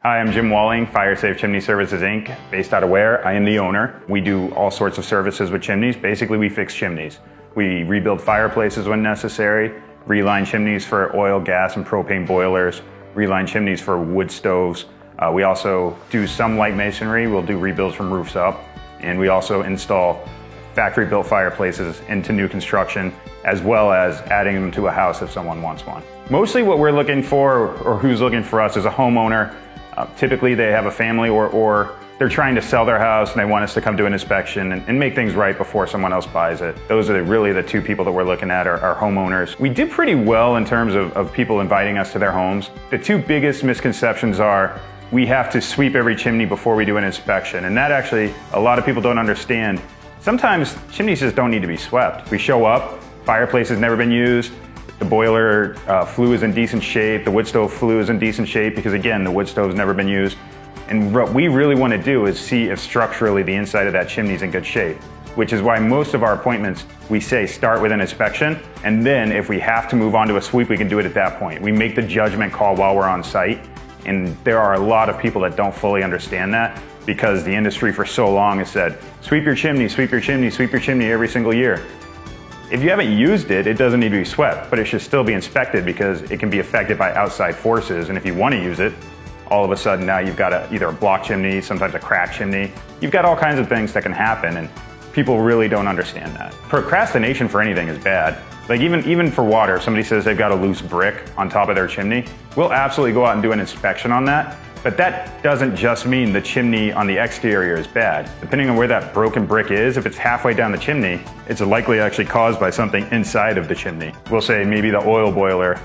Hi, I'm Jim Walling, Fire Safe Chimney Services Inc., based out of Ware. I am the owner. We do all sorts of services with chimneys. Basically, we fix chimneys. We rebuild fireplaces when necessary, reline chimneys for oil, gas, and propane boilers, reline chimneys for wood stoves. We also do some light masonry. We'll do rebuilds from roofs up. And we also install factory-built fireplaces into new construction, as well as adding them to a house if someone wants one. Mostly what we're looking for, or who's looking for us, is a homeowner. Typically they have a family or they're trying to sell their house and they want us to come do an inspection and make things right before someone else buys it. Those are really the two people that we're looking at, are homeowners. We do pretty well in terms of people inviting us to their homes. The two biggest misconceptions are we have to sweep every chimney before we do an inspection, and that actually a lot of people don't understand. Sometimes chimneys just don't need to be swept. We show up, fireplace has never been used, the boiler flue is in decent shape, the wood stove flue is in decent shape because, again, the wood stove's never been used. And what we really want to do is see if structurally the inside of that chimney is in good shape, which is why most of our appointments, we say start with an inspection, and then if we have to move on to a sweep, we can do it at that point. We make the judgment call while we're on site, and there are a lot of people that don't fully understand that because the industry for so long has said, sweep your chimney, sweep your chimney, sweep your chimney every single year. If you haven't used it, it doesn't need to be swept, but it should still be inspected because it can be affected by outside forces. And if you want to use it, all of a sudden now you've got either a block chimney, sometimes a crack chimney. You've got all kinds of things that can happen, and people really don't understand that. Procrastination for anything is bad. Like even for water, if somebody says they've got a loose brick on top of their chimney, we'll absolutely go out and do an inspection on that. But that doesn't just mean the chimney on the exterior is bad. Depending on where that broken brick is, if it's halfway down the chimney, it's likely actually caused by something inside of the chimney. We'll say maybe the oil boiler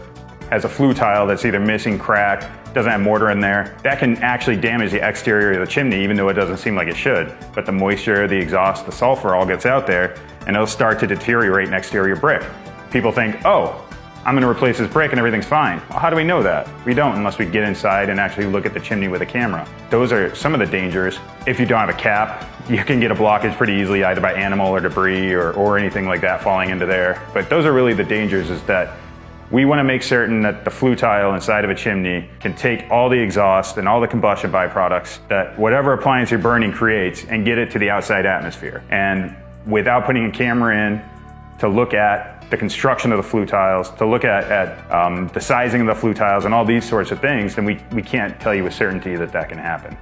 has a flue tile that's either missing, cracked, doesn't have mortar in there. That can actually damage the exterior of the chimney, even though it doesn't seem like it should. But the moisture, the exhaust, the sulfur all gets out there, and it'll start to deteriorate an exterior brick. People think, oh, I'm going to replace this brick and everything's fine. Well, how do we know that? We don't unless we get inside and actually look at the chimney with a camera. Those are some of the dangers. If you don't have a cap, you can get a blockage pretty easily either by animal or debris or anything like that falling into there. But those are really the dangers, is that we want to make certain that the flue tile inside of a chimney can take all the exhaust and all the combustion byproducts that whatever appliance you're burning creates and get it to the outside atmosphere. And without putting a camera in to look at the construction of the flue tiles, to look at the sizing of the flue tiles and all these sorts of things, then we can't tell you with certainty that that can happen.